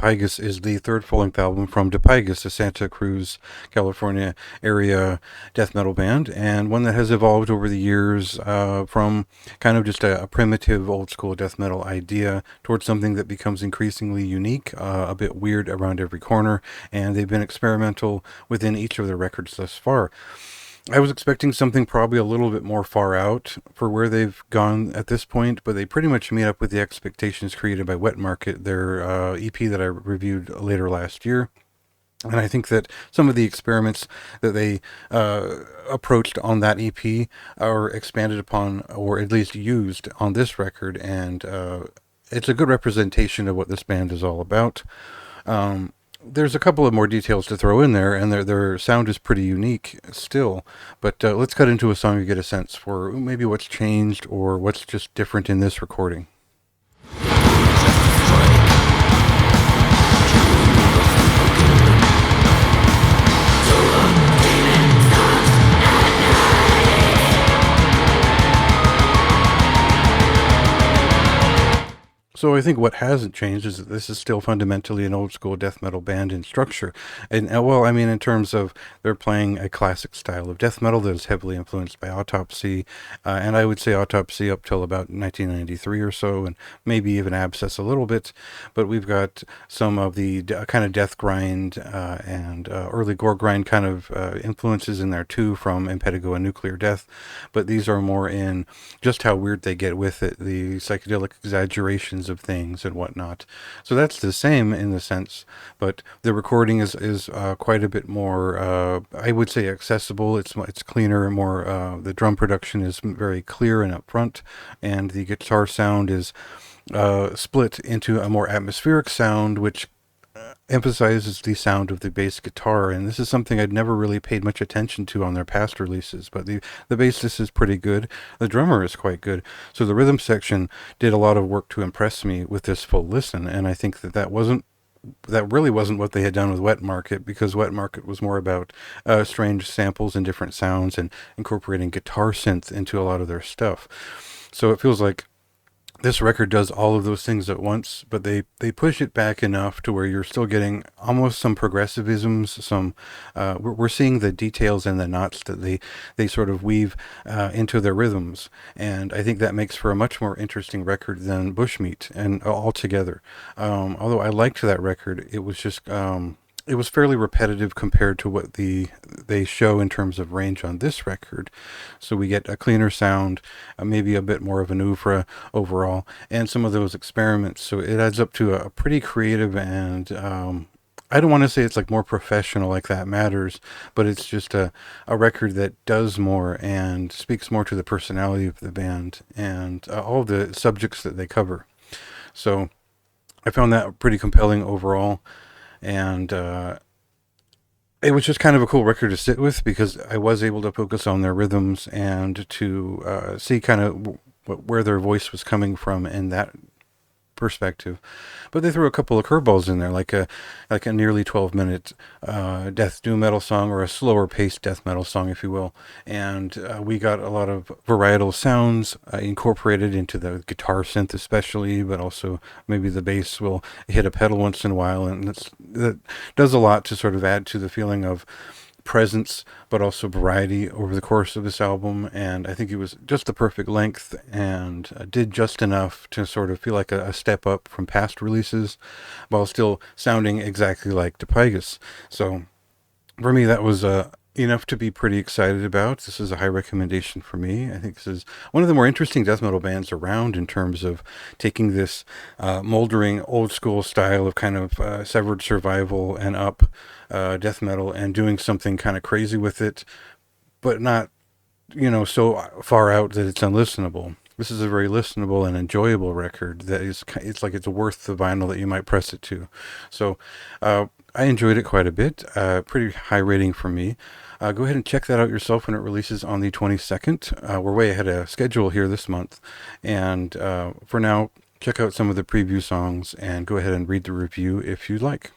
Dipygus is the third full-length album from Dipygus, a Santa Cruz, California area death metal band, and one that has evolved over the years from kind of just a primitive old-school death metal idea towards something that becomes increasingly unique, a bit weird around every corner, and they've been experimental within each of their records thus far. I was expecting something probably a little bit more far out for where they've gone at this point, but they pretty much meet up with the expectations created by Wet Market, their EP that I reviewed later last year. And I think that some of the experiments that they approached on that EP are expanded upon, or at least used on this record, and it's a good representation of what this band is all about. There's a couple of more details to throw in there, and their sound is pretty unique still. But let's cut into a song to get a sense for maybe what's changed or what's just different in this recording. So I think what hasn't changed is that this is still fundamentally an old school death metal band in structure. And well, I mean, in terms of they're playing a classic style of death metal that is heavily influenced by Autopsy. And I would say Autopsy up till about 1993 or so, and maybe even Abscess a little bit. But we've got some of the kind of death grind and early gore grind kind of influences in there too from Impetigo and Nuclear Death. But these are more in just how weird they get with it, the psychedelic exaggerations of things and whatnot. So that's the same in the sense, but the recording is quite a bit more, I would say, accessible. It's cleaner and more, the drum production is very clear and upfront, and the guitar sound is split into a more atmospheric sound, which emphasizes the sound of the bass guitar, and this is something I'd never really paid much attention to on their past releases, but the bassist is pretty good. The drummer is quite good. So the rhythm section did a lot of work to impress me with this full listen, and I think that really wasn't what they had done with Wet Market, because Wet Market was more about strange samples and different sounds and incorporating guitar synth into a lot of their stuff. So it feels like this record does all of those things at once, but they push it back enough to where you're still getting almost some progressivisms, some we're seeing the details and the knots that they sort of weave into their rhythms, and I think that makes for a much more interesting record than Bushmeat and altogether. Although I liked that record, it was just it was fairly repetitive compared to what they show in terms of range on this record. So we get a cleaner sound, maybe a bit more of an oeuvre overall, and some of those experiments. So it adds up to a pretty creative and I don't want to say it's like more professional, like that matters, but it's just a record that does more and speaks more to the personality of the band and all the subjects that they cover. So I found that pretty compelling overall. And it was just kind of a cool record to sit with because I was able to focus on their rhythms and to see kind of where their voice was coming from in that perspective. But they threw a couple of curveballs in there, like a nearly 12-minute death doom metal song, or a slower paced death metal song, if you will. And we got a lot of varietal sounds incorporated into the guitar synth especially, but also maybe the bass will hit a pedal once in a while, and that does a lot to sort of add to the feeling of presence but also variety over the course of this album. And I think it was just the perfect length and did just enough to sort of feel like a step up from past releases while still sounding exactly like Dipygus. So for me, that was enough to be pretty excited about. This is a high recommendation for me. I think this is one of the more interesting death metal bands around in terms of taking this moldering old school style of kind of Severed Survival and up death metal and doing something kind of crazy with it, but not, so far out that it's unlistenable. This is a very listenable and enjoyable record that it's like it's worth the vinyl that you might press it to. So I enjoyed it quite a bit. Pretty high rating for me. Go ahead and check that out yourself when it releases on the 22nd. We're way ahead of schedule here this month. And for now, check out some of the preview songs and go ahead and read the review if you'd like.